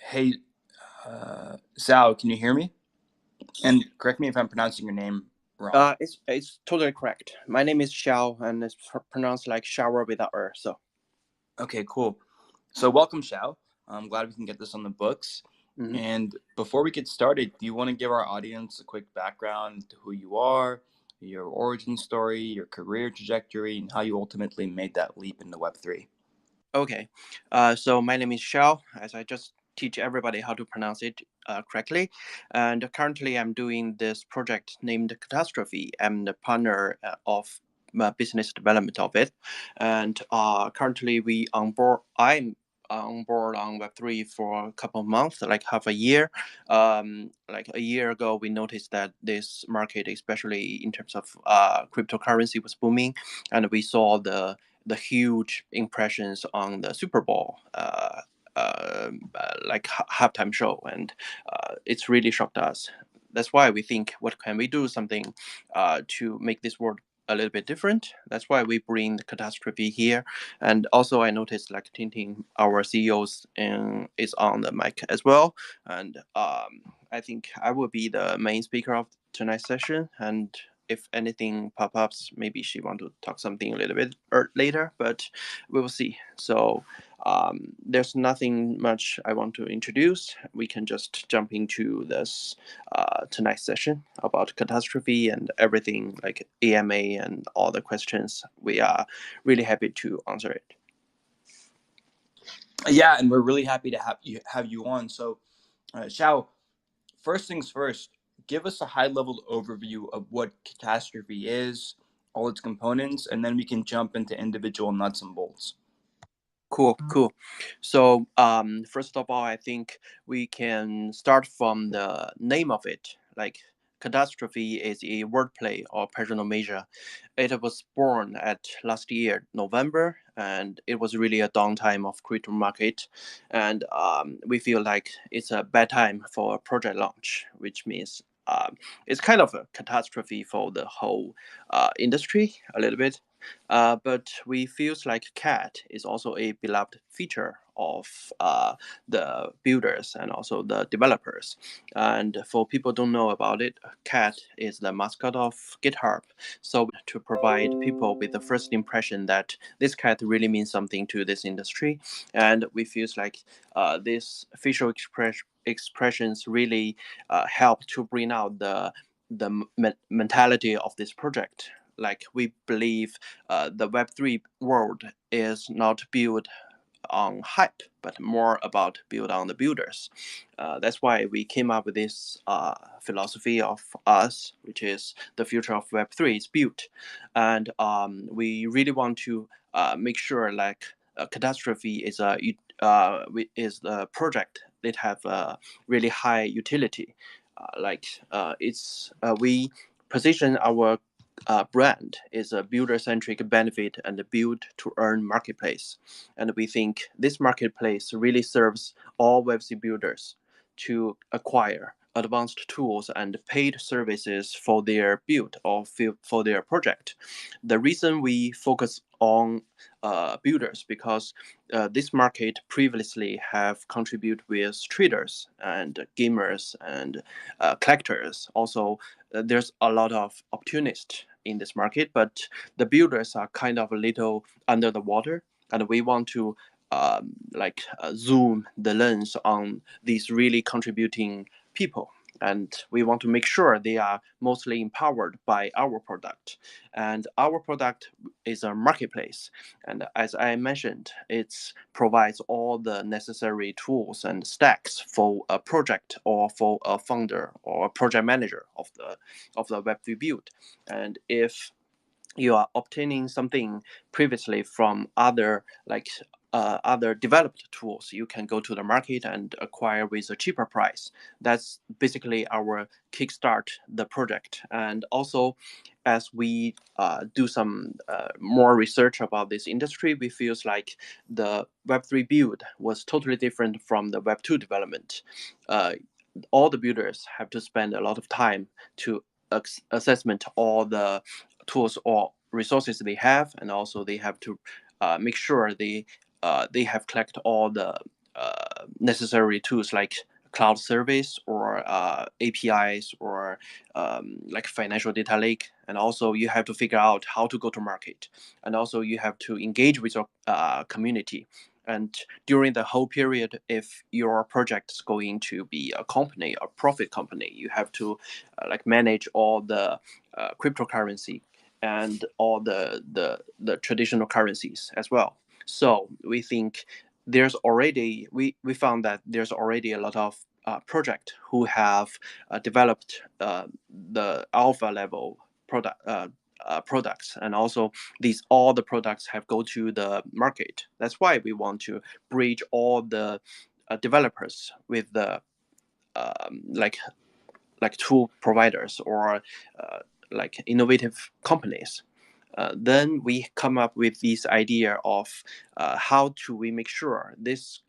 Hey, Sal, can you hear me? And correct me if I'm pronouncing your name wrong. It's totally correct. My name is Xiao, and it's pronounced like shower without er. So, Okay, cool. So, welcome, Xiao. I'm glad we can get this on the books. mhm. And before we get started, do you want to give our audience a quick background to who you are, your origin story, your career trajectory, and how you ultimately made that leap into Web3? Okay. So my name is Xiao, as I just teach everybody how to pronounce it correctly. And currently, I'm doing this project named Catastrophe. I'm the partner of business development of it, and currently we on board. I'm on board on Web3 for a couple of months, like half a year. Like a year ago, we noticed that this market, especially in terms of cryptocurrency, was booming, and we saw the huge impressions on the Super Bowl, like halftime show, and it's really shocked us. That's why we think, what can we do something to make this world a little bit different? That's why we bring the catastrophe here. And also, I noticed like Tintin, our CEOs, is on the mic as well. And I think I will be the main speaker of tonight's session. And if anything pop ups, maybe she want to talk something a little bit later, but we will see. So there's nothing much I want to introduce. We can just jump into this tonight's session about catastrophe and everything like AMA and all the questions. We are really happy to answer it. Yeah, and we're really happy to have you on. So, Xiao, first things first, give us a high level overview of what catastrophe is, all its components, and then we can jump into individual nuts and bolts. Cool. So, first of all, I think we can start from the name of it. Like, catastrophe is a wordplay or personal measure. It was born at last year, November, and it was really a downtime of crypto market. And we feel like it's a bad time for a project launch, which means it's kind of a catastrophe for the whole industry a little bit. But we feels like cat is also a beloved feature of the builders and also the developers. And for people don't know about it, cat is the mascot of GitHub. So to provide people with the first impression that this cat really means something to this industry, and we feels like this facial expressions really help to bring out the mentality of this project. Like, we believe the Web3 world is not built on hype, but more about build on the builders. That's why we came up with this philosophy of us, which is the future of Web3 is built. And we really want to make sure like a catastrophe is a project that have a really high utility. We position our brand is a builder-centric benefit and a build-to-earn marketplace. And we think this marketplace really serves all Web3 builders to acquire advanced tools and paid services for their build or for their project. The reason we focus on builders because this market previously have contributed with traders and gamers and collectors. Also, there's a lot of opportunists in this market, but the builders are kind of a little under the water, and we want to zoom the lens on these really contributing people, and we want to make sure they are mostly empowered by our product. And our product is a marketplace, and as I mentioned, it provides all the necessary tools and stacks for a project or for a founder or a project manager of the Web3 build. And if you are obtaining something previously from other developed tools, you can go to the market and acquire with a cheaper price. That's basically our kickstart the project. And also, as we do some more research about this industry, we feels like the Web3 build was totally different from the Web2 development. Uh, all the builders have to spend a lot of time to assessment all the tools or resources they have, and also they have to make sure they have collected all the necessary tools like cloud service or APIs or like financial data lake. And also you have to figure out how to go to market. And also you have to engage with your community. And during the whole period, if your project is going to be a company, a profit company, you have to like manage all the cryptocurrency and all the traditional currencies as well. So we think there's already we found that there's already a lot of project who have developed the alpha level products, and also these all the products have go to the market. That's why we want to bridge all the developers with the like tool providers or like innovative companies. Then we come up with this idea of how do we make sure this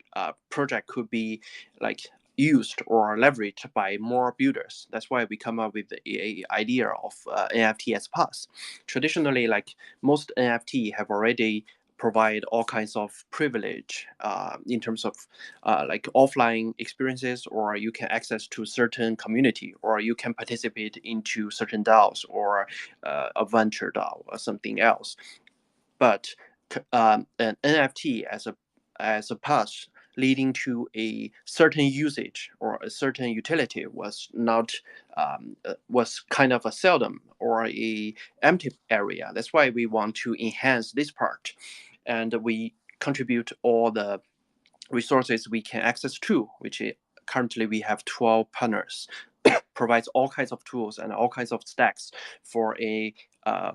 project could be like used or leveraged by more builders. That's why we come up with a idea of NFT as pass. Traditionally, like most NFT have already provide all kinds of privilege in terms of like offline experiences, or you can access to certain community, or you can participate into certain DAOs or a venture DAO or something else. But an NFT as a pass leading to a certain usage or a certain utility was not was kind of a seldom or a empty area. That's why we want to enhance this part, and we contribute all the resources we can access to, which currently we have 12 partners, provides all kinds of tools and all kinds of stacks for a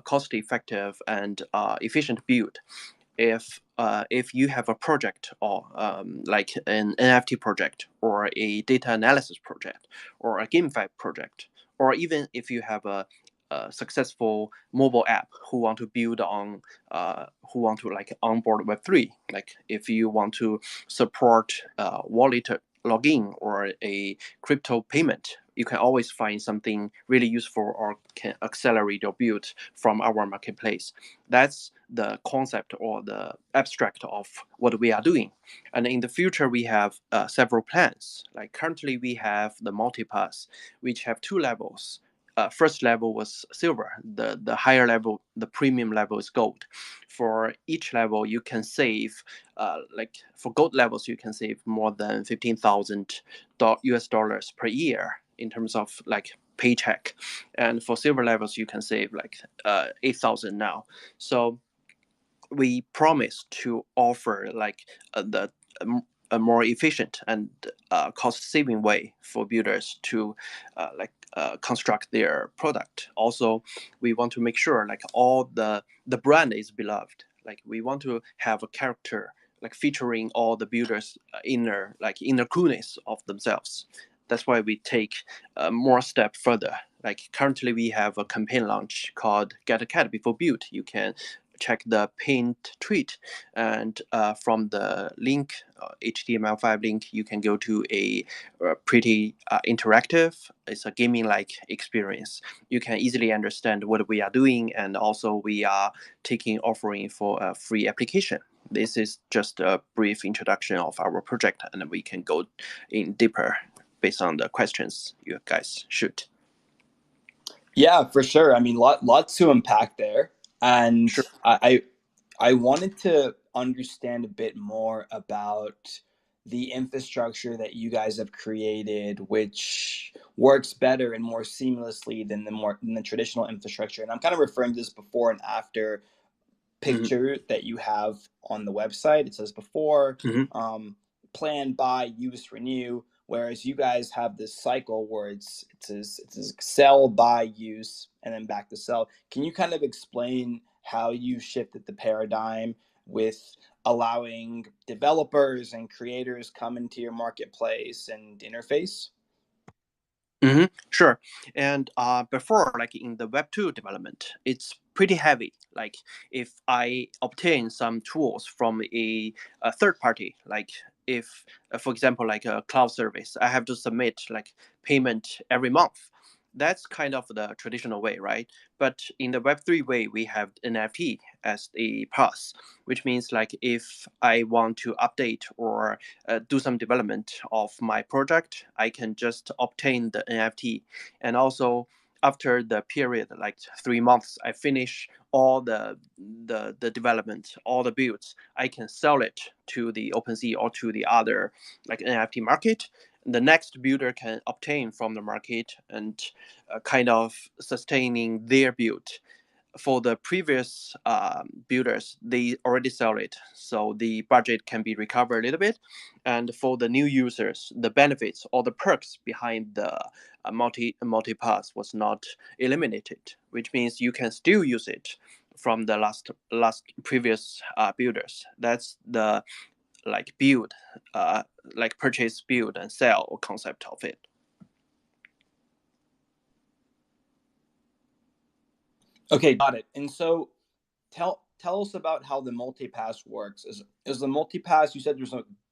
cost-effective and efficient build. If you have a project or like an NFT project or a data analysis project or a GameFi project, or even if you have a successful mobile app who want to build on who want to like onboard Web3, like if you want to support wallet login or a crypto payment, you can always find something really useful or can accelerate your build from our marketplace. That's the concept or the abstract of what we are doing. And in the future, we have several plans. Like currently, we have the multipass, which have two levels. First level was silver. The higher level, the premium level is gold. For each level, you can save like for gold levels, you can save more than 15,000 US dollars per year in terms of like paycheck, and for silver levels, you can save like 8,000 now. So we promise to offer like a more efficient and cost-saving way for builders to construct their product. Also, we want to make sure like all the brand is beloved. Like we want to have a character like featuring all the builders inner coolness of themselves. That's why we take more step further. Like currently, we have a campaign launch called "Get a Cat Before Build." You can check the pinned tweet, and from the link, HTML5 link, you can go to a pretty interactive. It's a gaming-like experience. You can easily understand what we are doing, and also we are taking offering for a free application. This is just a brief introduction of our project, and we can go in deeper based on the questions you guys shoot. Yeah, for sure. I mean, lots to unpack there, and Sure. I wanted to understand a bit more about the infrastructure that you guys have created, which works better and more seamlessly than the traditional infrastructure. And I'm kind of referring to this before and after Mm-hmm. picture that you have on the website. It says before, Mm-hmm. plan, buy, use, renew. Whereas you guys have this cycle where it says sell, buy, use, and then back to sell. Can you kind of explain how you shifted the paradigm with allowing developers and creators come into your marketplace and interface? Mm-hmm. Sure. And before, like in the Web2 development, it's pretty heavy. Like if I obtain some tools from a third party, like if, for example, like a cloud service, I have to submit like payment every month. That's kind of the traditional way, right? But in the Web3 way, we have NFT as a pass, which means like if I want to update or do some development of my project, I can just obtain the NFT. And also after the period, like 3 months, I finish all the development, all the builds, I can sell it to the OpenSea or to the other like NFT market. The next builder can obtain from the market and kind of sustaining their build. For the previous builders, they already sell it, so the budget can be recovered a little bit. And for the new users, the benefits or the perks behind the multi pass was not eliminated, which means you can still use it from the last previous builders. That's the like build, like purchase, build, and sell concept of it. Okay, got it. And so tell us about how the multi-pass works. Is the multi-pass, you said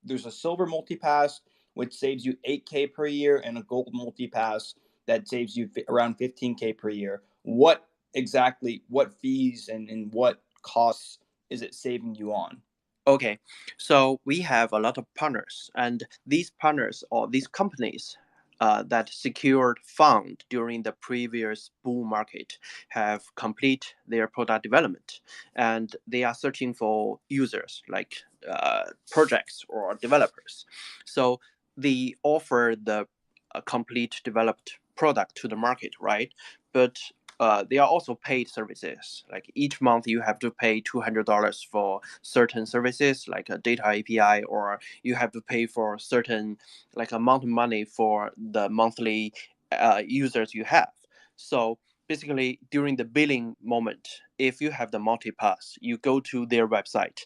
there's a silver multi-pass which saves you 8K per year and a gold multi-pass that saves you around 15K per year. What exactly, what fees and what costs is it saving you on? Okay, so we have a lot of partners, and these partners or these companies that secured fund during the previous bull market have complete their product development, and they are searching for users like projects or developers. So they offer the complete developed product to the market, right? But they are also paid services. Like each month, you have to pay $200 for certain services, like a data API, or you have to pay for certain like amount of money for the monthly users you have. So basically, during the billing moment, if you have the multi-pass, you go to their website,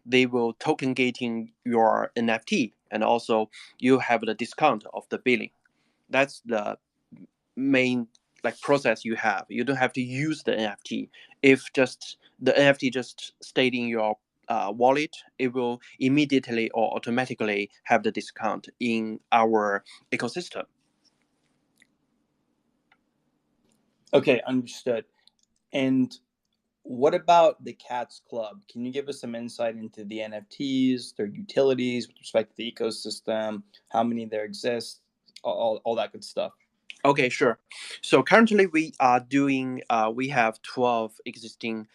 they will token gating your NFT, and also you have the discount of the billing. That's the main like process you have. You don't have to use the NFT. If just the NFT just stayed in your wallet, it will immediately or automatically have the discount in our ecosystem. Okay, understood. And what about the Cats Club? Can you give us some insight into the NFTs, their utilities with respect to the ecosystem, how many there exist, all that good stuff? Okay, sure. So currently we are doing, we have 12 existing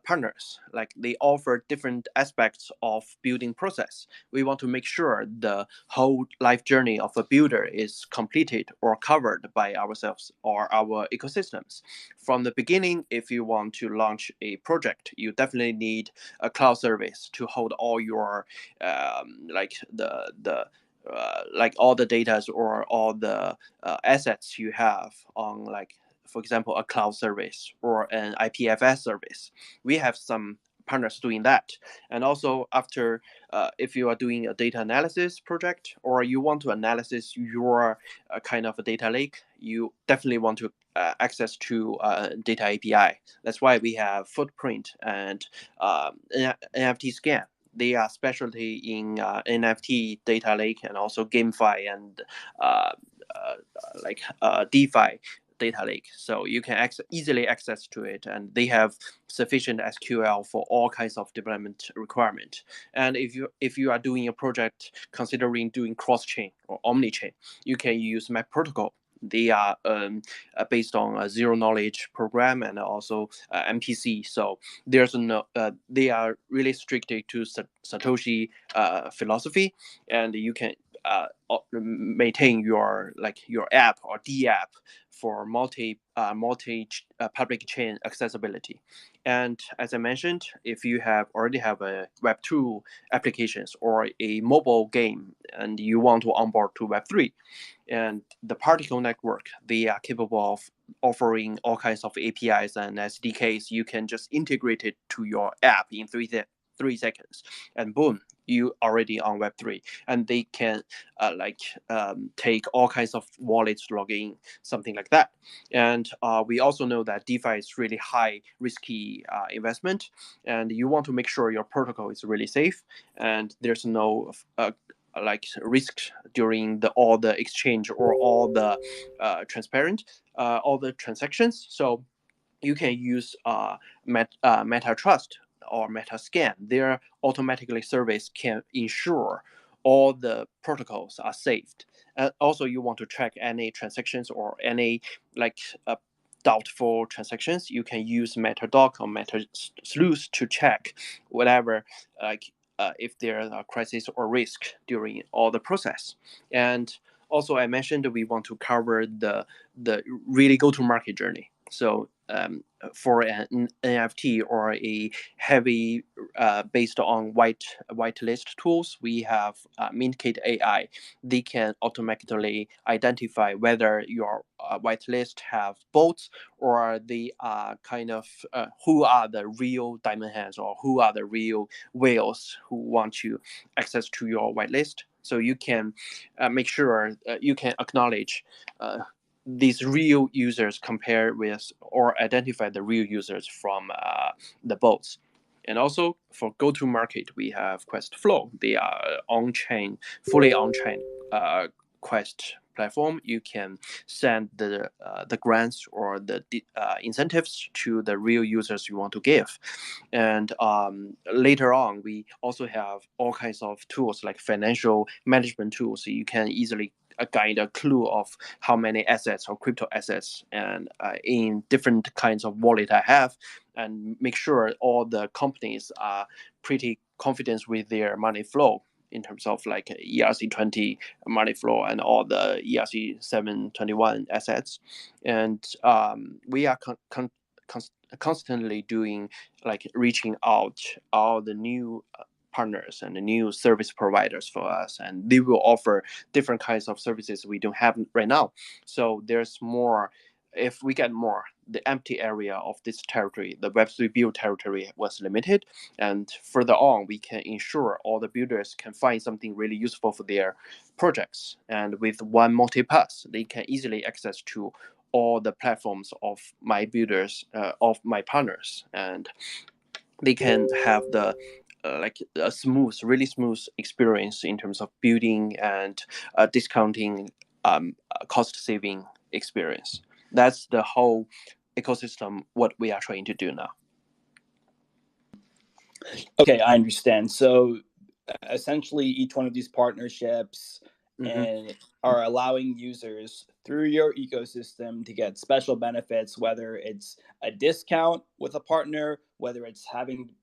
partners. Like they offer different aspects of building process. We want to make sure the whole life journey of a builder is completed or covered by ourselves or our ecosystems. From the beginning, if you want to launch a project, you definitely need a cloud service to hold all your like like all the data or all the assets you have on like for example a cloud service or an IPFS service. We have some partners doing that. And also after if you are doing a data analysis project or you want to analysis your kind of a data lake, you definitely want to access to data API. That's why we have footprint and NFT scan. They are specialty in NFT data lake and also GameFi and uh, DeFi data lake. So you can easily access to it, and they have sufficient SQL for all kinds of development requirement. And if you are doing a project considering doing cross chain or omni chain, you can use Map Protocol. They are based on a zero knowledge program and also MPC. So there's no they are really strictly to Satoshi philosophy, and you can maintain your like your app or D app for multi public chain accessibility. And as I mentioned, if you have already have a Web2 applications or a mobile game and you want to onboard to Web3, and the particle network, they are capable of offering all kinds of APIs and SDKs. You can just integrate it to your app in 3 seconds, and boom, you already on Web3. And they can take all kinds of wallets to log in, something like that. And we also know that DeFi is really high risky investment, and you want to make sure your protocol is really safe and there's no like risk during all the exchange or all the transparent. all the transactions. So you can use MetaTrust or MetaScan. Their automatically service can ensure all the protocols are saved. Also, you want to track any transactions or any like doubtful transactions, you can use MetaDoc or MetaSleuth to check whatever like if there's a crisis or risk during all the process. And also, I mentioned we want to cover the really go-to-market journey. So for an NFT or a heavy based on whitelist tools, we have MintKit AI. They can automatically identify whether your whitelist have bots or they are kind of who are the real diamond hands or who are the real whales who want to access to your whitelist. So you can make sure you can acknowledge these real users compare with or identify the real users from the bots. And also for go-to-market, we have Quest Flow. They are on-chain, fully on-chain Quest platform. You can send the grants or the incentives to the real users you want to give. And later on, we also have all kinds of tools like financial management tools. So you can easily guide a clue of how many assets or crypto assets and in different kinds of wallet I have, and make sure all the companies are pretty confident with their money flow in terms of like ERC20 money flow and all the ERC721 assets. And we are constantly doing like reaching out all the new partners and the new service providers for us, and they will offer different kinds of services we don't have right now. So there's more. If we get more, the empty area of this territory, the Web3 build territory, was limited, and further on we can ensure all the builders can find something really useful for their projects, and with one multipass they can easily access to all the platforms of my builders, of my partners, and they can have the like a smooth, really smooth experience in terms of building and discounting, cost saving experience. That's the whole ecosystem what we are trying to do now. Okay, I understand. So essentially, each one of these partnerships and are allowing users through your ecosystem to get special benefits, whether it's a discount with a partner, whether it's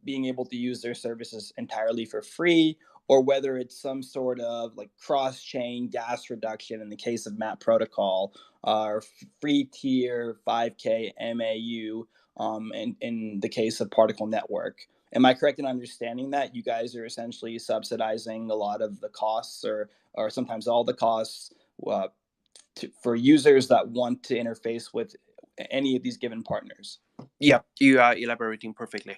being able to use their services entirely for free, or whether it's some sort of like cross-chain gas reduction in the case of Map Protocol, or free tier 5K MAU in the case of Particle Network. Am I correct in understanding that you guys are essentially subsidizing a lot of the costs, or sometimes all the costs, for users that want to interface with any of these given partners? Yeah, you are elaborating perfectly.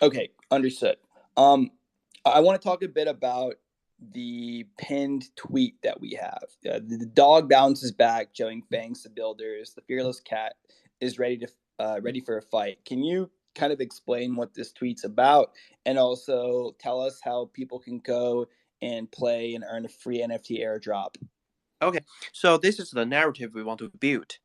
Okay, understood. I want to talk a bit about the pinned tweet that we have. The dog bounces back, showing fangs to builders. The fearless cat is ready for a fight. Can you kind of explain what this tweet's about, and also tell us how people can go and play and earn a free NFT airdrop? Okay, so this is the narrative we want to build.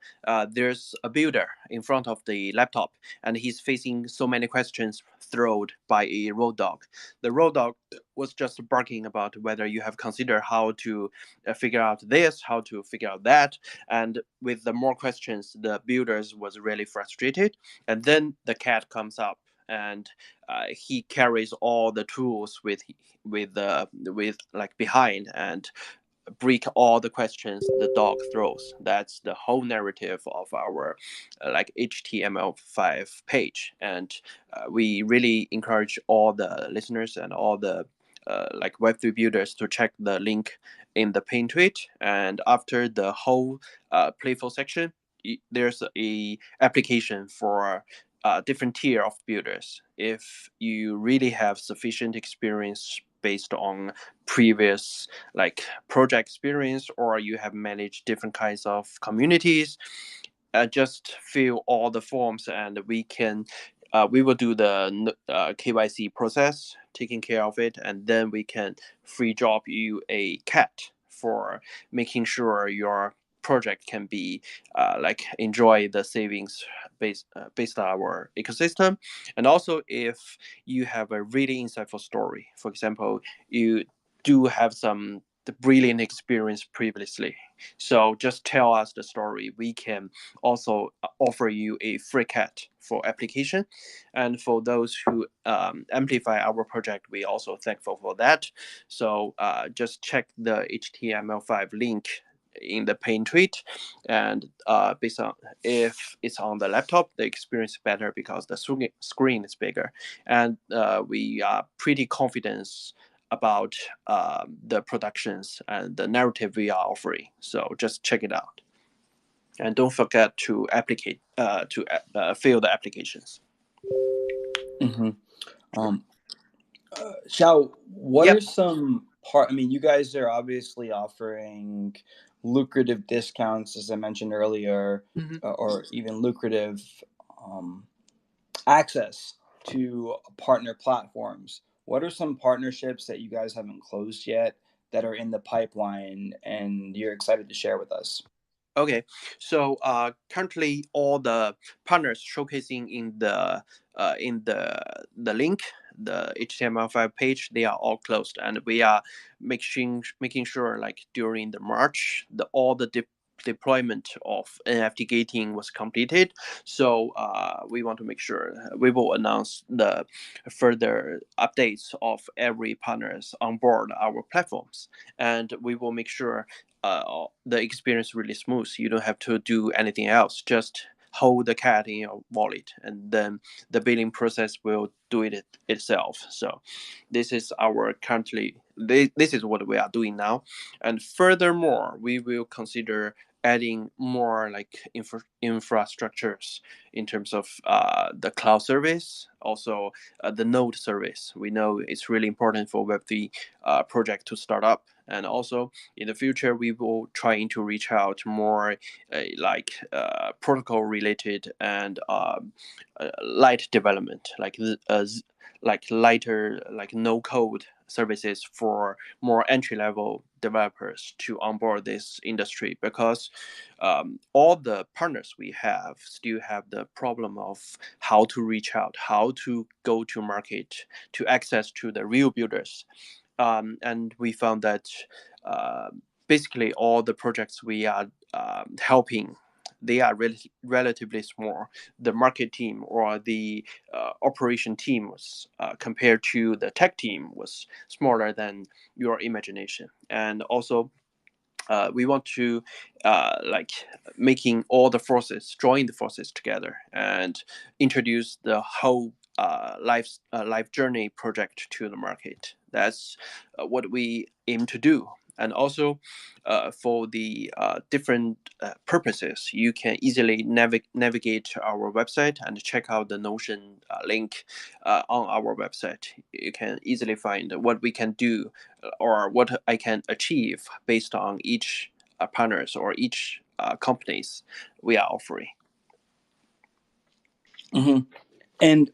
There's a builder in front of the laptop, and he's facing so many questions thrown by a road dog. The road dog was just barking about whether you have considered how to figure out this, how to figure out that, and with the more questions, the builders was really frustrated. And then the cat comes up, and he carries all the tools with like behind, and break all the questions the dog throws. That's the whole narrative of our like HTML5 page, and we really encourage all the listeners and all the like Web3 builders to check the link in the pin tweet. And after the whole playful section, there's a application for different tier of builders. If you really have sufficient experience based on previous like project experience, or you have managed different kinds of communities, just fill all the forms, and we will do the KYC process, taking care of it, and then we can free drop you a cat for making sure your project can be like enjoy the savings based on our ecosystem. And also, if you have a really insightful story, for example, you do have some the brilliant experience previously, so just tell us the story. We can also offer you a free cat for application. And for those who amplify our project, we also thankful for that. So just check the HTML5 link in the paint tweet, and based on if it's on the laptop, the experience is better because the screen is bigger. And we are pretty confident about the productions and the narrative we are offering. So just check it out, and don't forget to applicate to fill the applications. Mm-hmm. Um, Xiao, what are Yep. some part? I mean, you guys are obviously offering lucrative discounts, as I mentioned earlier, Mhm. or even lucrative um, access to partner platforms. What are some partnerships that you guys haven't closed yet that are in the pipeline and you're excited to share with us? Okay, so currently all the partners showcasing in the link, the HTML5 page, they are all closed, and we are making sure like during the March, all the deployment of NFT gating was completed. So we want to make sure we will announce the further updates of every partners on board our platforms, and we will make sure the experience really smooth. You don't have to do anything else. Just hold the cat in your wallet, and then the billing process will do it itself. So this is our currently this is what we are doing now. And furthermore, we will consider adding more like infrastructures in terms of the cloud service, also the node service. We know it's really important for Web3 project to start up. And also in the future, we will trying to reach out more like protocol related and light development, like lighter, like no code services for more entry level developers to onboard this industry, because all the partners we have still have the problem of how to reach out, how to go to market, to access to the real builders. And we found that uh, basically all the projects we are helping, they are relatively small. The market team or the operation team was compared to the tech team was smaller than your imagination. And also we want to like making all the forces join the forces together and introduce the whole life journey project to the market. That's what we aim to do. And also for the different purposes, you can easily navigate our website and check out the Notion link on our website. You can easily find what we can do or what I can achieve based on each partners or each companies we are offering. Mm-hmm. And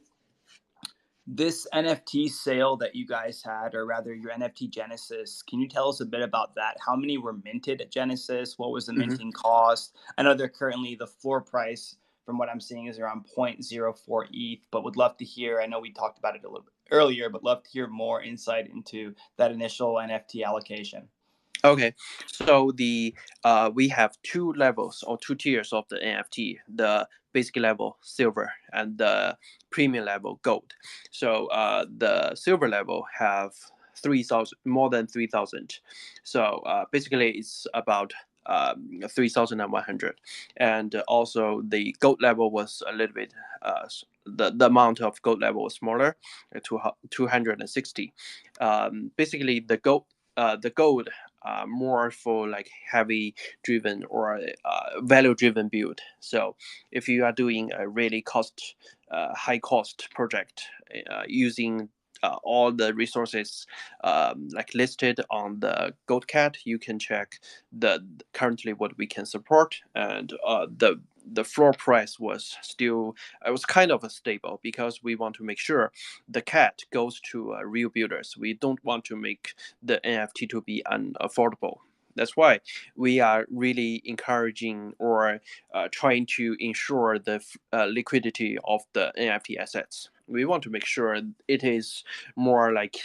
this NFT sale that you guys had, or rather your NFT Genesis, can you tell us a bit about that? How many were minted at Genesis? What was the Mhm. minting cost? I know they're currently, the floor price, from what I'm seeing, is around 0.04 ETH, but would love to hear, I know we talked about it a little bit earlier, but love to hear more insight into that initial NFT allocation. Okay, so the we have two levels or two tiers of the NFT: the basic level silver and the premium level gold. So the silver level have 3,000, more than 3,000. So basically, it's about 3,100, and also the gold level was a little bit the amount of gold level was smaller, to 260. Basically, the gold more for like heavy driven or value driven build. So if you are doing a really high cost project using all the resources like listed on the gold cat, you can check the currently what we can support. And the floor price was still, it was kind of a stable, because we want to make sure the cat goes to real builders. We don't want to make the NFT to be unaffordable. That's why we are really encouraging or trying to ensure the liquidity of the NFT assets. We want to make sure it is more like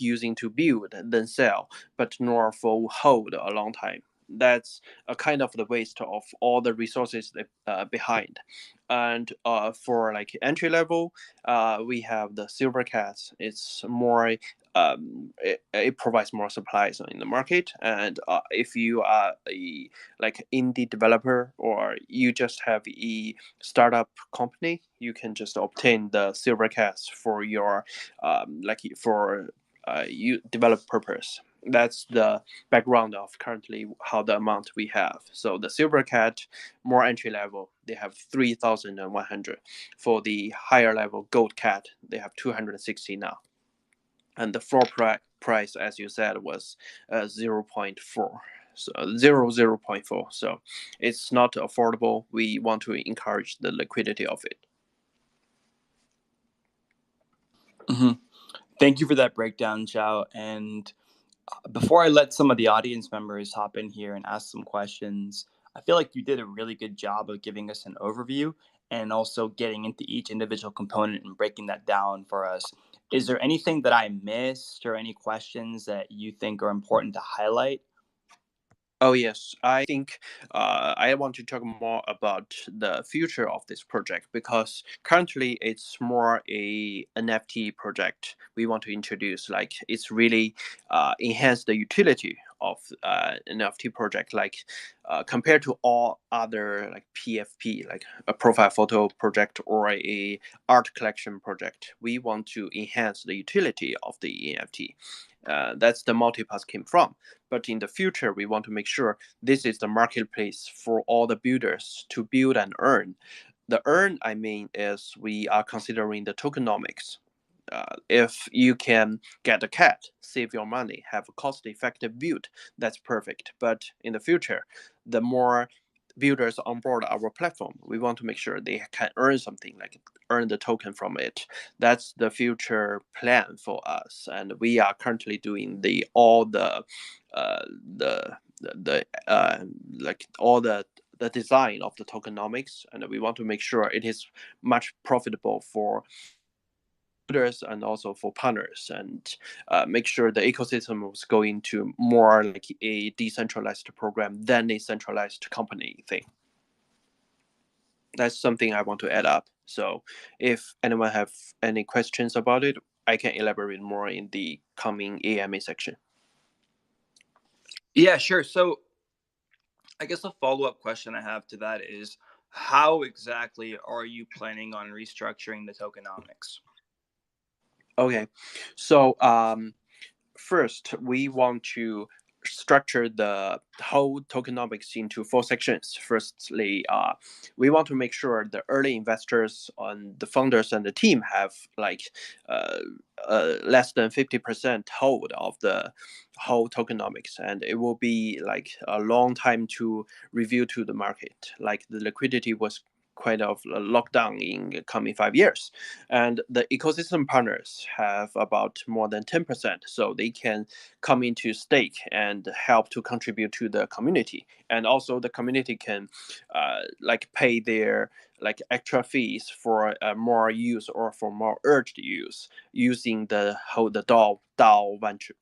using to build than sell, but not for hold a long time. That's a kind of the waste of all the resources behind. And for like entry level, we have the silver cats. It's more it provides more supplies in the market. And if you are a like indie developer or you just have a startup company, you can just obtain the silver cats for your like for you develop purpose. That's the background of currently how the amount we have. So the silver cat, more entry level, they have 3,100. For the higher level gold cat, they have 260 now. And the floor price, as you said, was 0.4. So 0.4. So it's not affordable. We want to encourage the liquidity of it. Mm-hmm. Thank you for that breakdown, Xiao. And before I let some of the audience members hop in here and ask some questions, I feel like you did a really good job of giving us an overview and also getting into each individual component and breaking that down for us. Is there anything that I missed or any questions that you think are important to highlight? Oh yes, I think I want to talk more about the future of this project because currently it's more a NFT project. We want to introduce like it's really enhance the utility of NFT project, like compared to all other like PFP, like a profile photo project or a art collection project. We want to enhance the utility of the NFT. That's the multipass came from. But in the future, we want to make sure this is the marketplace for all the builders to build and earn. The earn, I mean, is we are considering the tokenomics. If you can get a cat, save your money, have a cost-effective build, that's perfect. But in the future, the more builders on board our platform, we want to make sure they can earn something, like earn the token from it. That's the future plan for us, and we are currently doing the all uh, the like all the design of the tokenomics, and we want to make sure it is much profitable for builders and also for partners, and make sure the ecosystem was going to more like a decentralized program than a centralized company thing. That's something I want to add up. So if anyone have any questions about it, I can elaborate more in the coming AMA section. Yeah, sure. So I guess a follow-up question I have to that is how exactly are you planning on restructuring the tokenomics? Okay, so first we want to structure the whole tokenomics into four sections. Firstly, we want to make sure the early investors and the founders and the team have like uh, less than 50% hold of the whole tokenomics, and it will be like a long time to review to the market. Like the liquidity was quite of a lockdown in the coming 5 years, and the ecosystem partners have about more than 10%, so they can come into stake and help to contribute to the community. And also the community can like pay their like extra fees for more use or for more urged use using the whole the DAO venture,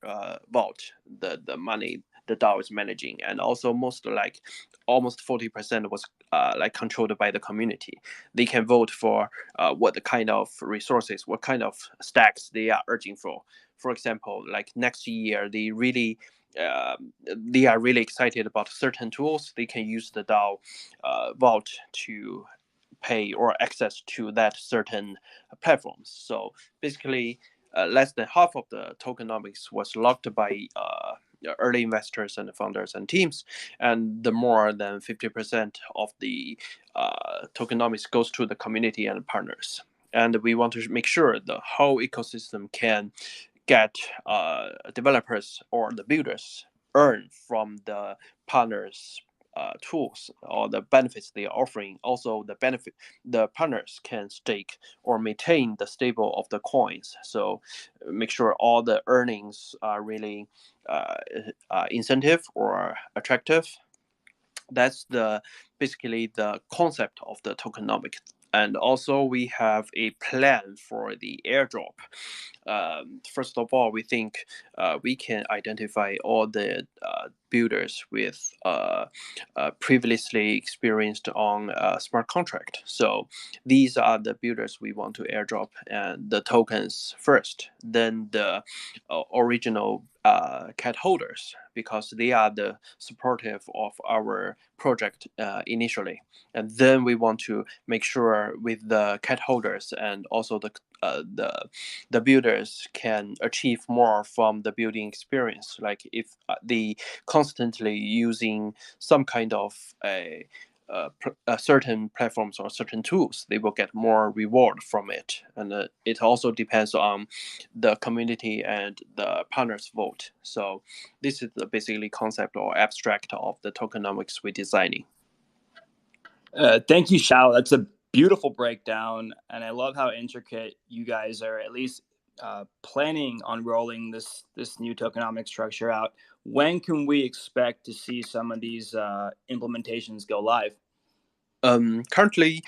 vault, the money the DAO is managing. And also most like almost 40% was like controlled by the community. They can vote for what the kind of resources, what kind of stacks they are urging for. For example, like next year, uh, they are really excited about certain tools. They can use the DAO vault to pay or access to that certain platforms. So basically, less than half of the tokenomics was locked by early investors and founders and teams, and the more than 50% of the tokenomics goes to the community and partners. And we want to make sure the whole ecosystem can get developers or the builders earn from the partners tools or the benefits they are offering. Also the benefit the partners can stake or maintain the stable of the coins, so make sure all the earnings are really incentive or attractive. That's basically the concept of the tokenomic. And also we have a plan for the airdrop. First of all, we think we can identify all the builders with previously experienced on smart contract. So these are the builders we want to airdrop and the tokens first, then the original cat holders, because they are the supportive of our project initially. And then we want to make sure with the cat holders and also the builders can achieve more from the building experience. Like if they constantly using some kind of certain platforms or certain tools, they will get more reward from it. And it also depends on the community and the partners vote. So this is the basically concept or abstract of the tokenomics we're designing. Thank you, Xiao. That's a beautiful breakdown, and I love how intricate you guys are at least planning on rolling this new tokenomic structure out. When can we expect to see some of these implementations go live? Currently,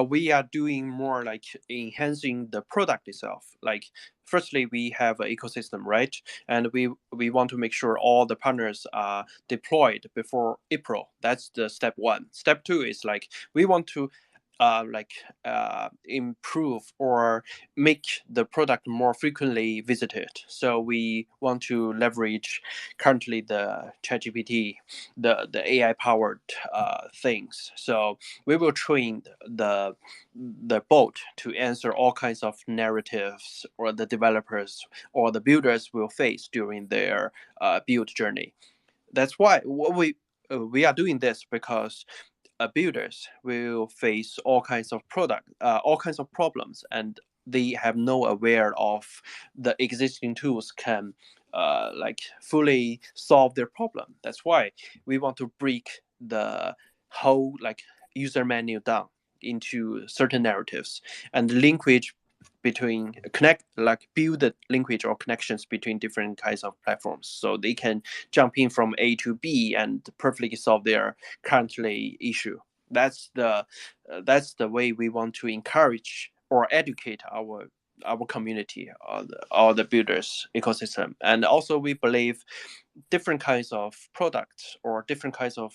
we are doing more like enhancing the product itself. Like, firstly, we have an ecosystem, right? And we want to make sure all the partners are deployed before April. That's the step one. Step two is like we want to improve or make the product more frequently visited. So we want to leverage currently the ChatGPT, the AI powered things. So we will train the bot to answer all kinds of narratives or the developers or the builders will face during their build journey. That's why we are doing this because builders will face all kinds of all kinds of problems, and they have no aware of the existing tools can like fully solve their problem. That's why we want to break the whole like user menu down into certain narratives and linkage between build the linkage or connections between different kinds of platforms so they can jump in from A to B and perfectly solve their currently issue. That's the way we want to encourage or educate our community or the builders ecosystem. And also we believe different kinds of products or different kinds of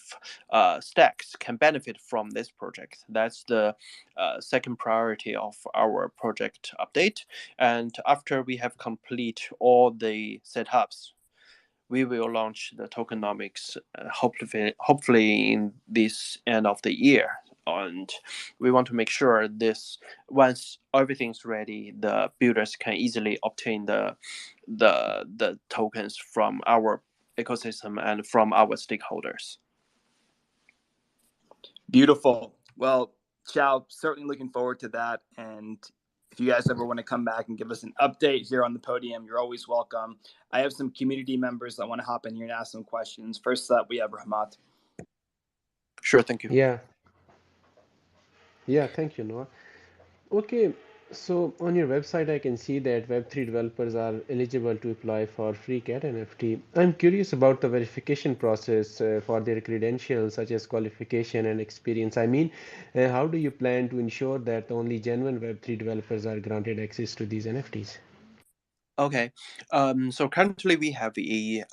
stacks can benefit from this project. That's the second priority of our project update. And after we have complete all the setups, we will launch the tokenomics hopefully in this end of the year. And we want to make sure this once everything's ready, the builders can easily obtain the tokens from our ecosystem and from our stakeholders. Beautiful. Well, Xiao, certainly looking forward to that. And if you guys ever want to come back and give us an update here on the podium, you're always welcome. I have some community members that want to hop in here and ask some questions. First up, we have Rahmat. Sure, thank you. Yeah, thank you, Noah. Okay, so on your website, I can see that Web3 developers are eligible to apply for free CAT NFT. I'm curious about the verification process for their credentials, such as qualification and experience. I mean, how do you plan to ensure that only genuine Web3 developers are granted access to these NFTs? Okay, so currently the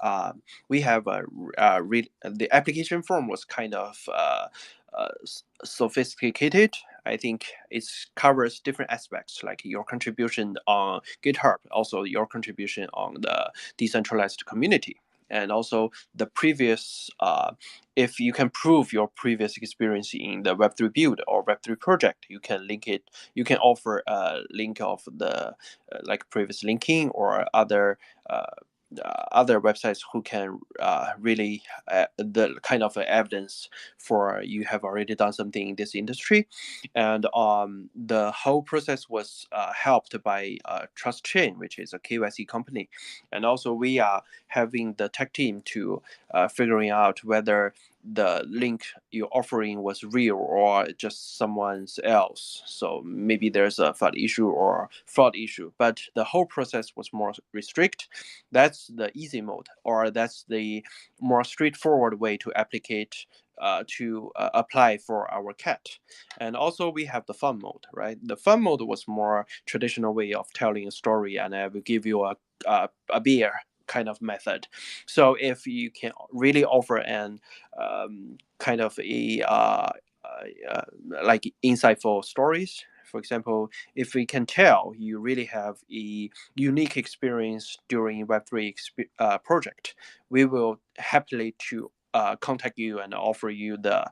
application form was kind of sophisticated. I think it covers different aspects like your contribution on GitHub, also your contribution on the decentralized community, and also the previous. If you can prove your previous experience in the Web3 build or Web3 project, you can link it. You can offer a link of the like previous linking or other websites who can really the kind of evidence for you have already done something in this industry. And the whole process was helped by Trust Chain, which is a KYC company. And also we are having the tech team to figuring out whether the link you're offering was real or just someone else. So maybe there's a FUD issue or fraud issue, but the whole process was more restrict. That's the easy mode, or that's the more straightforward way to apply for our cat. And also we have the fun mode, right? The fun mode was more traditional way of telling a story, and I will give you a beer kind of method. So if you can really offer an kind of uh, like insightful stories, for example, if we can tell you really have a unique experience during Web3 project, we will happily to contact you and offer you the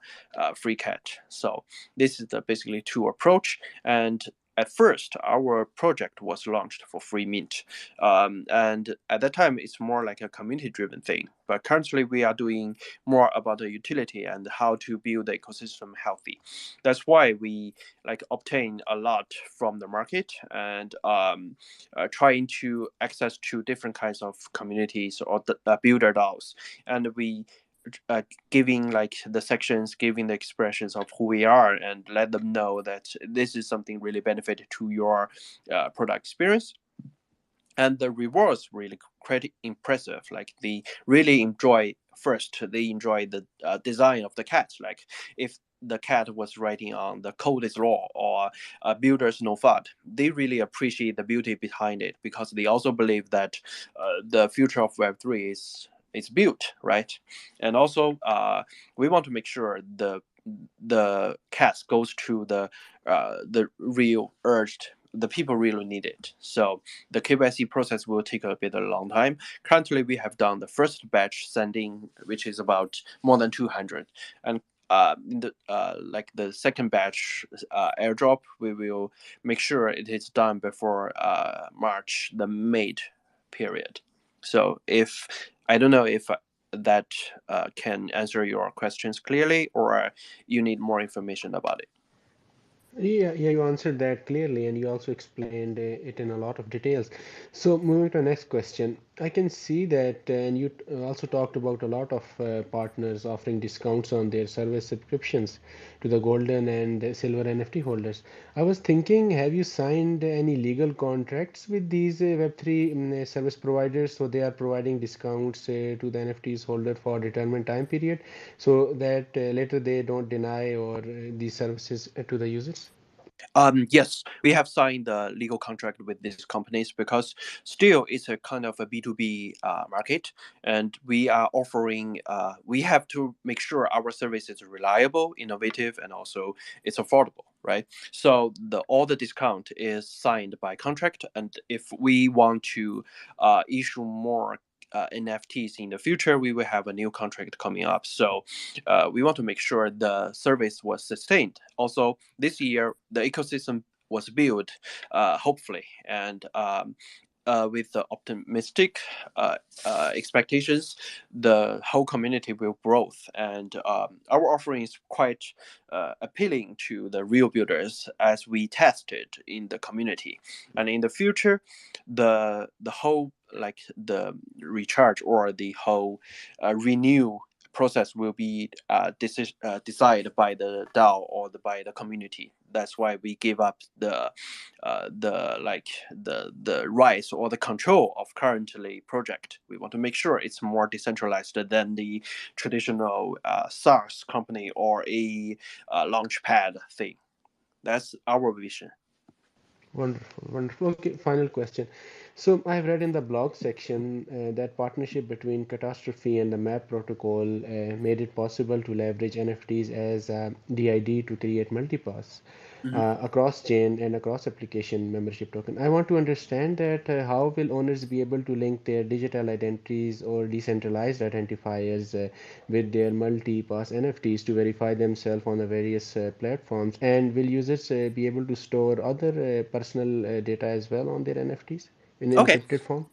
free cat. So this is the basically two approach. And at first, our project was launched for free mint, and at that time, it's more like a community-driven thing. But currently, we are doing more about the utility and how to build the ecosystem healthy. That's why we like obtain a lot from the market and trying to access to different kinds of communities or the builder DAOs, and we giving like the sections, giving the expressions of who we are, and let them know that this is something really benefit to your product experience. And the rewards really quite impressive. Like they really enjoy, first they enjoy the design of the cat. Like if the cat was writing on the code is law or builders no fud, they really appreciate the beauty behind it, because they also believe that the future of Web3 is built, right? And also we want to make sure the cat goes to the real urged, the people really need it. So the KYC process will take a long time. Currently, we have done the first batch sending, which is about more than 200, and in the like the second batch airdrop, we will make sure it is done before March, the mid period. So if I don't know if that can answer your questions clearly, or you need more information about it. Yeah, you answered that clearly, and you also explained it in a lot of details. So, moving to the next question, I can see that, and you also talked about a lot of partners offering discounts on their service subscriptions to the golden and silver NFT holders. I was thinking, have you signed any legal contracts with these Web3 service providers, so they are providing discounts to the NFTs holder for determined time period, so that later they don't deny or these services to the users? Yes, we have signed the legal contract with these companies, because still it's a kind of a B2B market, and we are offering, we have to make sure our service is reliable, innovative, and also it's affordable, right? So all the discount is signed by contract, and if we want to issue more NFTs in the future, we will have a new contract coming up. So we want to make sure the service was sustained. Also, this year the ecosystem was built, hopefully, and with the optimistic expectations, the whole community will grow, and our offering is quite appealing to the real builders as we tested in the community. And in the future, the whole like the recharge or the whole renew process will be decided by the DAO or by the community. That's why we give up the rights or the control of currently project. We want to make sure it's more decentralized than the traditional SaaS company or a launchpad thing. That's our vision. Wonderful, wonderful. Okay, final question. So I've read in the blog section that partnership between Catastrophe and the MAP protocol made it possible to leverage NFTs as DID to create multipass Mhm. across chain and across application membership token. I want to understand that how will owners be able to link their digital identities or decentralized identifiers with their multi-pass NFTs to verify themselves on the various platforms? And will users be able to store other personal data as well on their NFTs in Okay. encrypted form?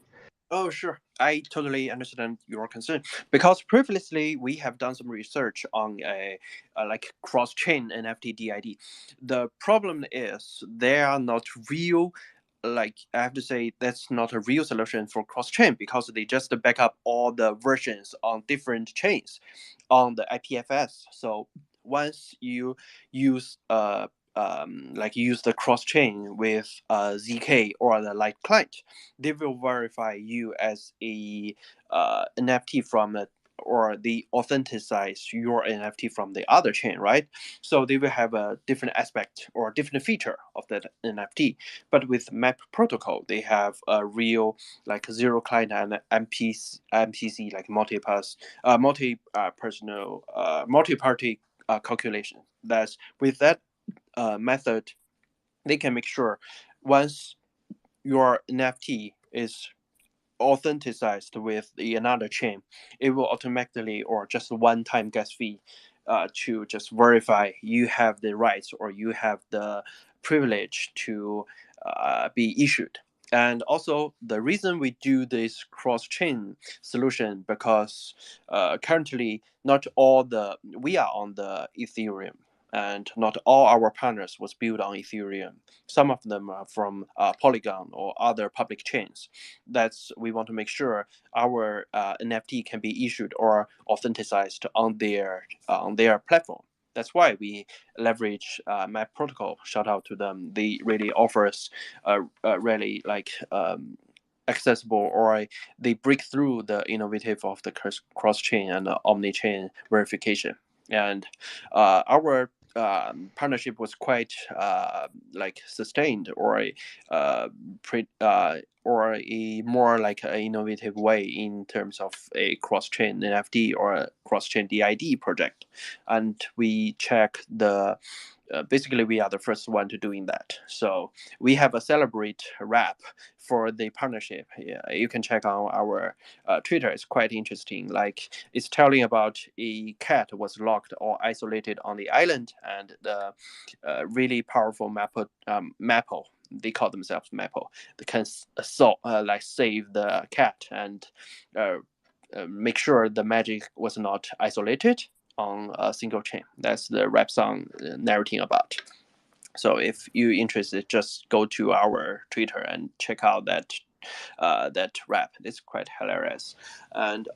Oh, sure. I totally understand your concern, because previously we have done some research on a like cross-chain NFT DID. The problem is they are not real like I have to say that's not a real solution for cross chain, because they just back up all the versions on different chains on the IPFS. So once you use like use the cross chain with ZK or the Light client, they will verify you as a NFT from the, or they authenticize your NFT from the other chain, right? So they will have a different aspect or different feature of that NFT. But with MAP protocol, they have a real like zero client and MPC like personal multi-party calculation. That's with that method, they can make sure once your NFT is authenticized with another chain, it will automatically or just one-time gas fee to just verify you have the rights or you have the privilege to be issued. And also the reason we do this cross-chain solution, because currently not all the we are on the Ethereum, and not all our partners was built on Ethereum. Some of them are from Polygon or other public chains. That's we want to make sure our NFT can be issued or authenticized on their platform. That's why we leverage Map Protocol. Shout out to them. They really offers really like accessible, or they break through the innovative of the cross chain and omni chain verification. And our partnership was quite like sustained, or uh, pre, or a more like an innovative way in terms of a cross-chain NFT or a cross-chain DID project. And we check the basically we are the first one to doing that. So we have a celebrate wrap for the partnership. Yeah, you can check on our Twitter. It's quite interesting. Like it's telling about a cat was locked or isolated on the island, and the really powerful Maple. They call themselves Maple. They can like save the cat and uh, make sure the magic was not isolated on a single chain. That's the rap song narrating about. So if you're interested, just go to our Twitter and check out that rap. It's quite hilarious. And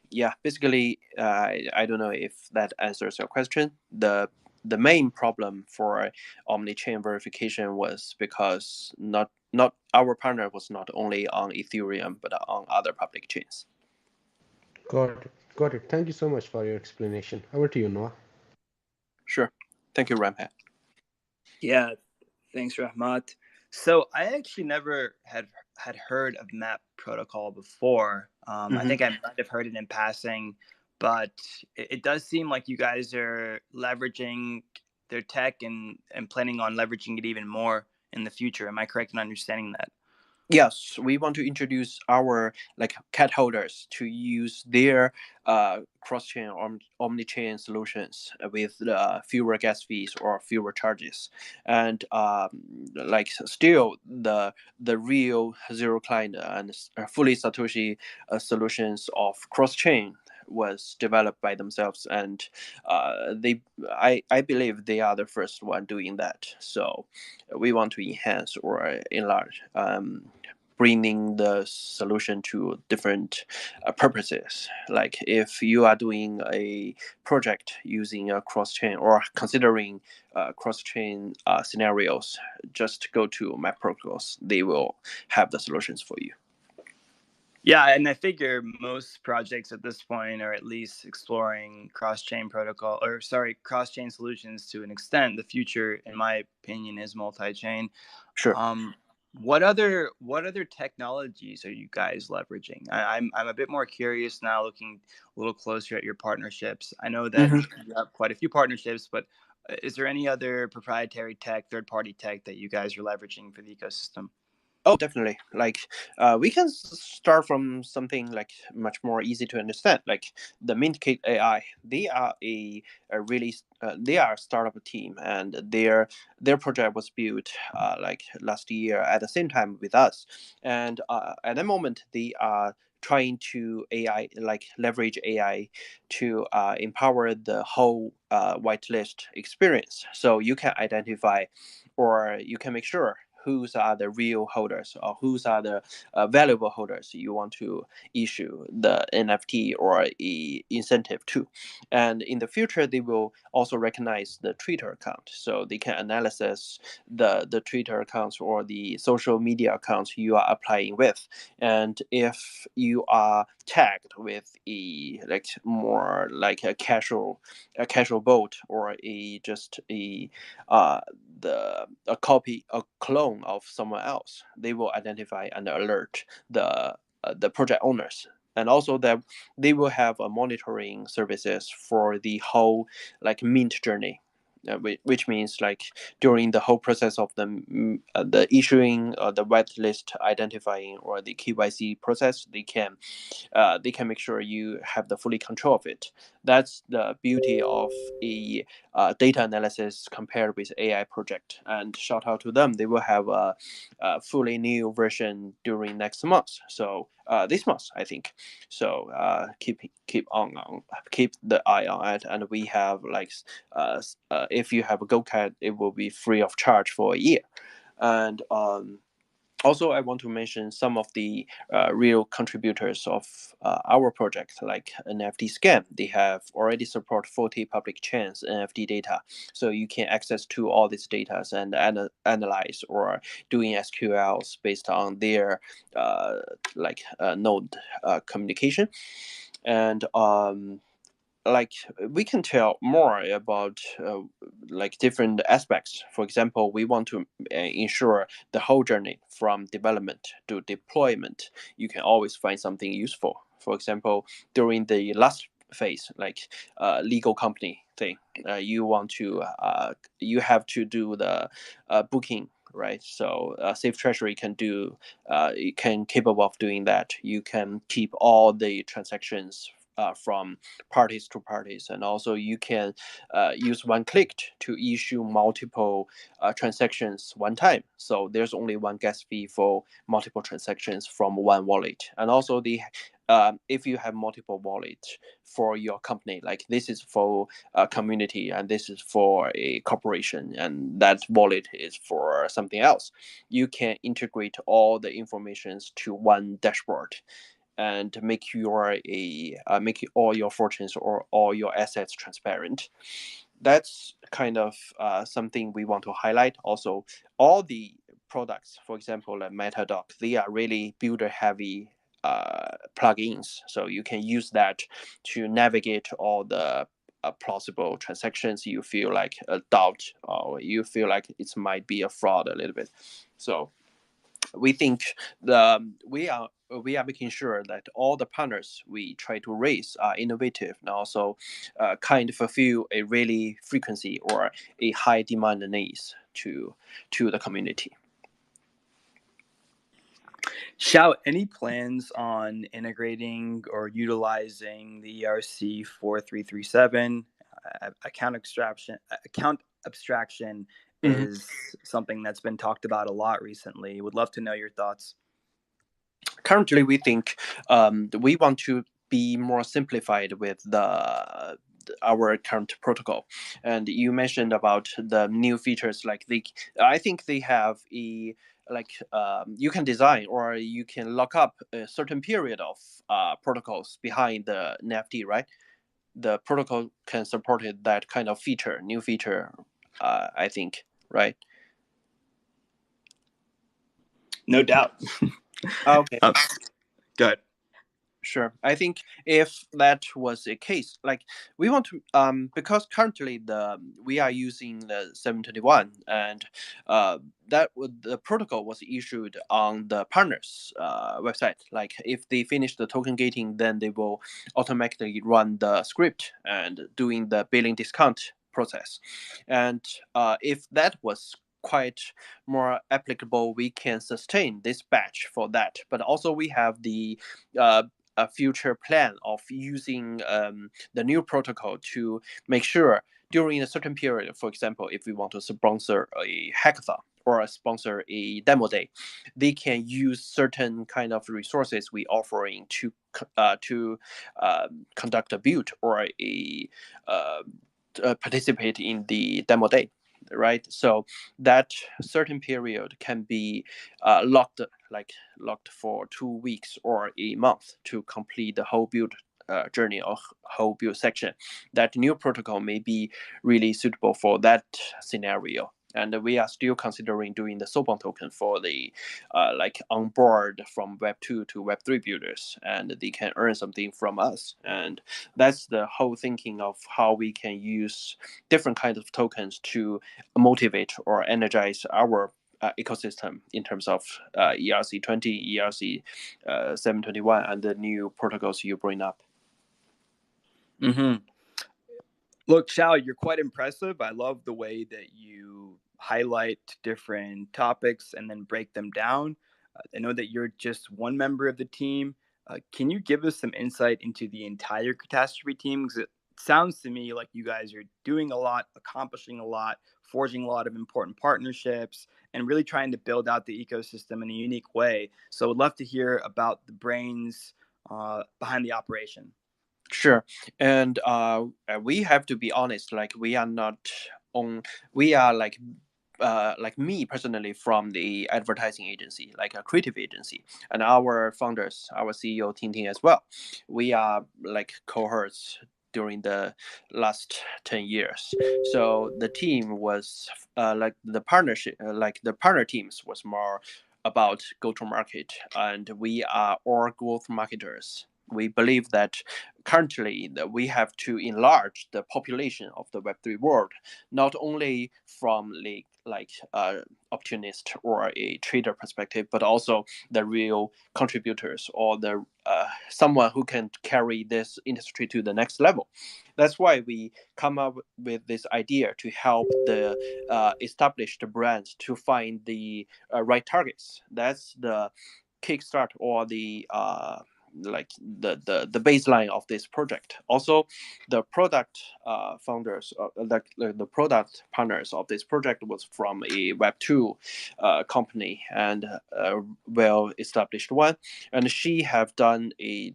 yeah, basically, I don't know if that answers your question. The main problem for omni-chain verification was because not our partner was not only on Ethereum but on other public chains. Got it. Got it. Thank you so much for your explanation. Over to you, Noah. Sure. Thank you, Ramhat. Yeah, thanks, Rahmat. So I actually never had heard of Map Protocol before. I Mm-hmm. think I might have heard it in passing, but it does seem like you guys are leveraging their tech and planning on leveraging it even more in the future. Am I correct in understanding that? Yes, we want to introduce our like cat holders to use their cross-chain or omni-chain solutions with fewer gas fees or fewer charges, and like still the real zero client and fully Satoshi solutions of cross-chain was developed by themselves, and I believe they are the first one doing that. So we want to enhance or enlarge, bringing the solution to different purposes. Like if you are doing a project using a cross chain or considering cross chain scenarios, just go to Map Protocols. They will have the solutions for you. Yeah, and I figure most projects at this point are at least exploring cross-chain protocol, or sorry, cross-chain solutions to an extent. The future, in my opinion, is multi-chain. Sure. What other technologies are you guys leveraging? I'm a bit more curious now, looking a little closer at your partnerships. I know that Mm-hmm. you have quite a few partnerships, but is there any other proprietary tech, third-party tech that you guys are leveraging for the ecosystem? Oh, definitely. Like, we can start from something like much more easy to understand, like the Mintkit AI. They are a really they are a startup team, and their project was built like last year at the same time with us, and at the moment they are trying to AI like leverage AI to empower the whole whitelist experience. So you can identify, or you can make sure whose are the real holders or whose are the valuable holders you want to issue the NFT or a incentive to. And in the future, they will also recognize the Twitter account, so they can analyze the Twitter accounts or the social media accounts you are applying with. And if you are tagged with a like more like a casual bot or a just uh a copy, a clone of someone else, they will identify and alert the project owners. And also that they will have a monitoring services for the whole like mint journey, which means like during the whole process of the issuing, the whitelist identifying, or the KYC process, they can make sure you have the fully control of it. That's the beauty of a data analysis compared with AI project. And shout out to them, they will have a fully new version during next month. So this month, I think. So keep the eye on it. And we have like if you have a GoCat, it will be free of charge for a year. And also, I want to mention some of the real contributors of our project, like NFT Scan. They have already support 40 public chains NFT data, so you can access to all these data and analyze or doing SQLs based on their node communication. And like we can tell more about like different aspects. For example, we want to ensure the whole journey from development to deployment. You can always find something useful. For example, during the last phase, like legal company thing, you have to do the booking, right? So safe treasury can do it can capable of doing that. You can keep all the transactions from parties to parties, and also you can use one click to issue multiple transactions one time. So there's only one gas fee for multiple transactions from one wallet. And also the if you have multiple wallets for your company, like this is for a community and this is for a corporation and that wallet is for something else, you can integrate all the informations to one dashboard and make make all your fortunes or all your assets transparent. That's kind of something we want to highlight. Also, all the products, for example, like MetaDoc, they are really builder heavy plugins, so you can use that to navigate all the plausible transactions you feel like a doubt or you feel like it might be a fraud a little bit. So we think we are making sure that all the partners we try to raise are innovative and also kind of fulfill a really frequency or a high demand needs to the community. Xiao, any plans on integrating or utilizing the ERC 4337 account abstraction? Mhm. Is something that's been talked about a lot recently. Would love to know your thoughts. Currently, we think we want to be more simplified with our current protocol. And you mentioned about the new features, like I think they have a like you can design or you can lock up a certain period of protocols behind the NFT, right? The protocol can support it, that kind of feature, new feature, I think, right? No doubt. Okay. Good. Sure. I think if that was the case, like we want to, because currently we are using the 721, and the protocol was issued on the partners website. Like if they finish the token gating, then they will automatically run the script and doing the billing discount process. And if that was quite more applicable, we can sustain this batch for that. But also we have the a future plan of using the new protocol to make sure during a certain period, for example, if we want to sponsor a hackathon or sponsor a demo day, they can use certain kind of resources we offering to conduct a build or a participate in the demo day. right? So that certain period can be locked for 2 weeks or a month to complete the whole build journey or whole build section. That new protocol may be really suitable for that scenario. And we are still considering doing the Soulbound token for the onboard from Web2 to Web3 builders, and they can earn something from us. And that's the whole thinking of how we can use different kinds of tokens to motivate or energize our ecosystem in terms of ERC20, ERC 721, and the new protocols you bring up. Mm-hmm. Look, Xiao, you're quite impressive. I love the way that you highlight different topics and then break them down. I know that you're just one member of the team. Can you give us some insight into the entire catastrophe team? Because it sounds to me like you guys are doing a lot, accomplishing a lot, forging a lot of important partnerships, and really trying to build out the ecosystem in a unique way. So I'd love to hear about the brains behind the operation. Sure, and we have to be honest. Like we are not on. We are like me personally from the advertising agency, like a creative agency, and our founders, our CEO Tintin as well. We are like cohorts during the last 10 years. So the team was like the partnership, like the partner teams was more about go to market, and we are all growth marketers. We believe that currently that we have to enlarge the population of the Web3 world, not only from opportunist or a trader perspective, but also the real contributors or the someone who can carry this industry to the next level. That's why we come up with this idea to help the established brands to find the right targets. That's the kickstart or the the baseline of this project. Also, the product founders, the product partners of this project was from a Web2 company and a well-established one, and she have done a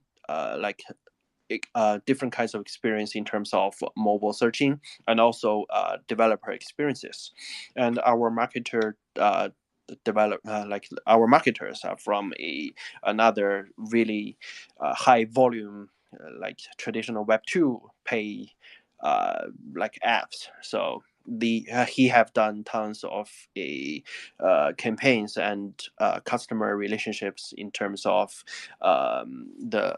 different kinds of experience in terms of mobile searching and also developer experiences. And our marketer our marketers are from another really high volume like traditional Web2 pay apps. So he have done tons of campaigns and customer relationships in terms of the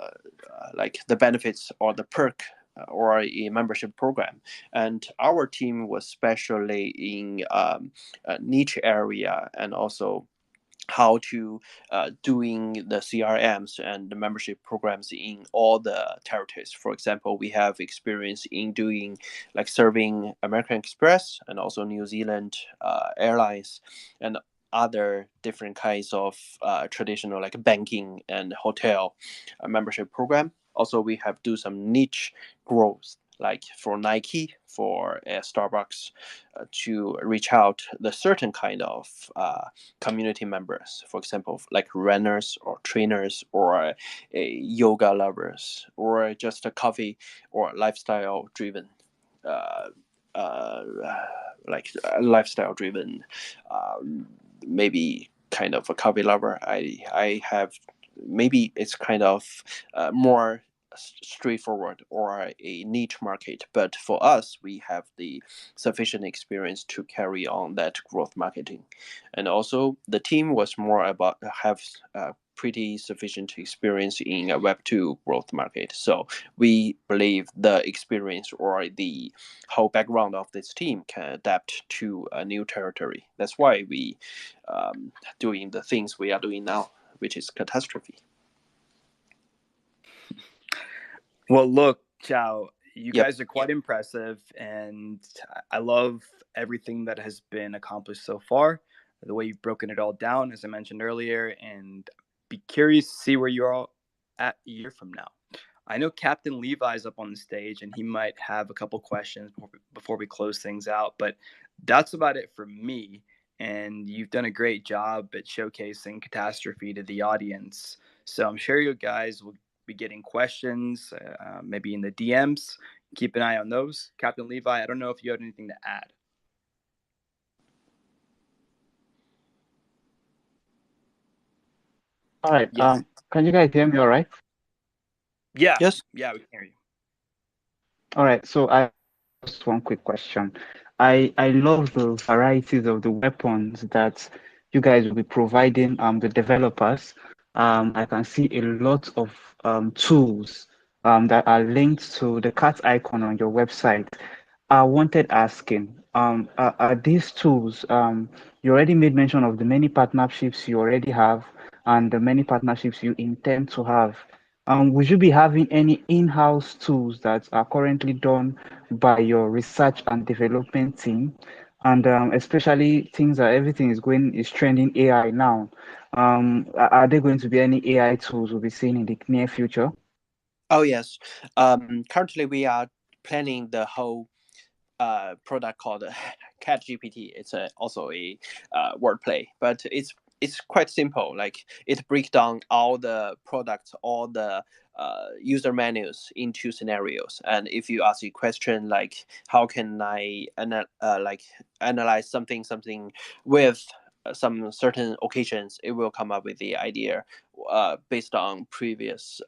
benefits or the perk or a membership program. And our team was specially in a niche area and also how to doing the CRMs and the membership programs in all the territories. For example, we have experience in doing like serving American Express and also New Zealand Airlines and other different kinds of traditional like banking and hotel membership program. Also, we have do some niche growth like for Nike, for Starbucks, to reach out the certain kind of community members. For example, like runners or trainers or yoga lovers or just a coffee or lifestyle driven. Lifestyle driven, maybe kind of a coffee lover. I have maybe it's kind of more straightforward or a niche market, but for us we have the sufficient experience to carry on that growth marketing. And also the team was more about have pretty sufficient experience in a Web2 growth market. So we believe the experience or the whole background of this team can adapt to a new territory. That's why we doing the things we are doing now, which is catastrophe. Well, look, Xiao, you guys are quite impressive, and I love everything that has been accomplished so far, the way you've broken it all down, as I mentioned earlier, and be curious to see where you're all at a year from now. I know Captain Levi's up on the stage, and he might have a couple questions before we close things out, but that's about it for me. And you've done a great job at showcasing catastrophe to the audience. So I'm sure you guys will be getting questions, maybe in the DMs. Keep an eye on those. Captain Levi, I don't know if you had anything to add. All right. Yes. Can you guys hear me all right? Yeah. Yes. Yeah, we can hear you. All right. So I just one quick question. I love the varieties of the weapons that you guys will be providing the developers. I can see a lot of tools that are linked to the cat icon on your website. I wanted asking, are these tools, you already made mention of the many partnerships you already have and the many partnerships you intend to have. Would you be having any in-house tools that are currently done by your research and development team? And especially things that everything is trending AI now. Are there going to be any AI tools we'll be seeing in the near future? Oh yes. Currently we are planning the whole product called Cat GPT. It's also a wordplay, but it's quite simple. Like it breaks down all the products, all the user menus into scenarios. And if you ask a question like, how can I like analyze something with some certain occasions, it will come up with the idea based on previous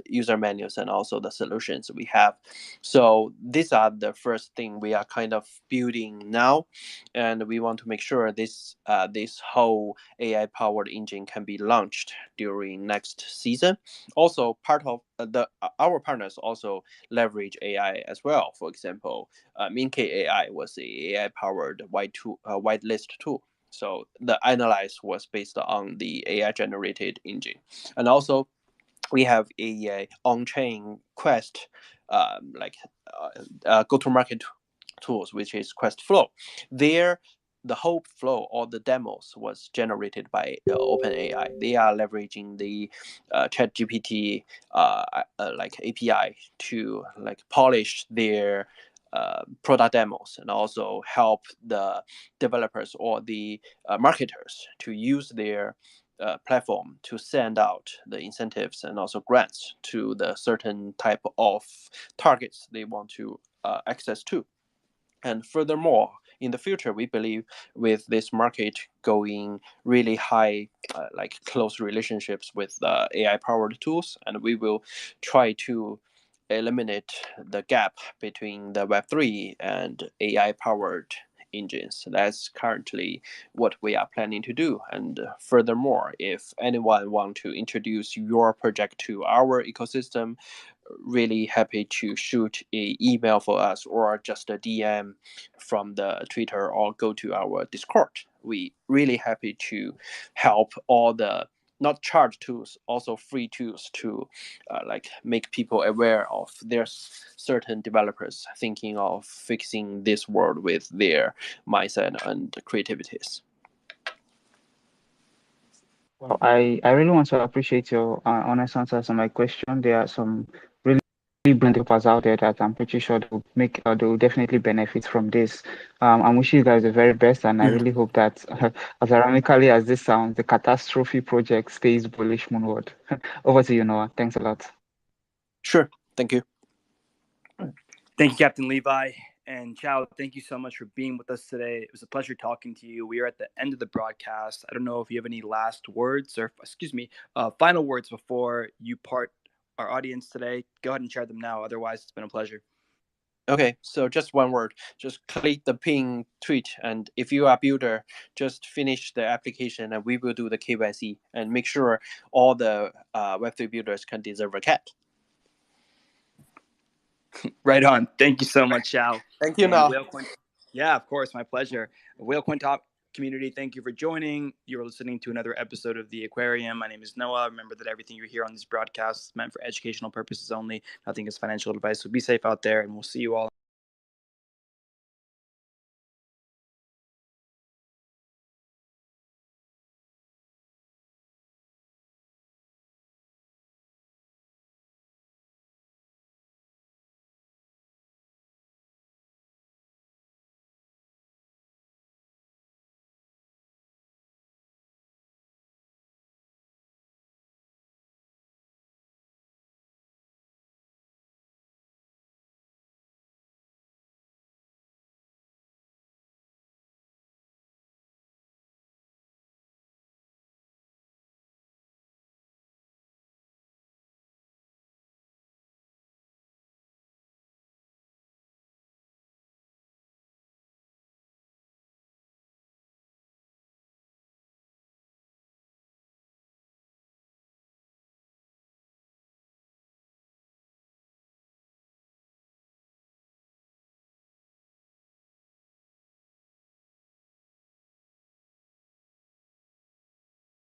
user menus and also the solutions we have. So these are the first thing we are kind of building now, and we want to make sure this whole AI powered engine can be launched during next season. Also, part of the our partners also leverage AI as well. For example, Mink AI was a AI powered whitelist tool. So the analyze was based on the AI generated engine, and also we have a on-chain Quest, like go-to-market tools, which is Quest Flow. There, the whole flow or the demos was generated by OpenAI. They are leveraging the ChatGPT like API to like polish their product demos and also help the developers or the marketers to use their platform to send out the incentives and also grants to the certain type of targets they want to access to. And furthermore, in the future, we believe with this market going really high, like close relationships with AI powered tools, and we will try to eliminate the gap between the Web3 and AI powered engines. That's currently what we are planning to do. And furthermore, if anyone want to introduce your project to our ecosystem, really happy to shoot a email for us or just a DM from the Twitter or go to our Discord. We really happy to help all the not charge tools, also free tools to like make people aware of there's certain developers thinking of fixing this world with their mindset and creativities. Well, I really want to appreciate your honest answers on my question. There are some really brilliant developers out there that I'm pretty sure they will definitely benefit from this. I'm wishing you guys the very best, and I Mhm. really hope that, as ironically as this sounds, the catastrophe project stays bullish moonward. Over to you, Noah. Thanks a lot. Sure. Thank you. Thank you, Captain Levi. And Chow, thank you so much for being with us today. It was a pleasure talking to you. We are at the end of the broadcast. I don't know if you have any last words or, excuse me, final words before you part our audience today. Go ahead and share them now. Otherwise, it's been a pleasure. Okay, so just one word. Just click the pin tweet, and if you are a builder, just finish the application, and we will do the KYC and make sure all the Web3 builders can deserve a cat. Right on. Thank you so much, Chow. Thank you, And now. Yeah, of course, my pleasure. Whale Coin Top community, thank you for joining. You're listening to another episode of The Aquarium. My name is Noah. Remember that everything you hear on this broadcast is meant for educational purposes only. Nothing is financial advice. So be safe out there, and we'll see you all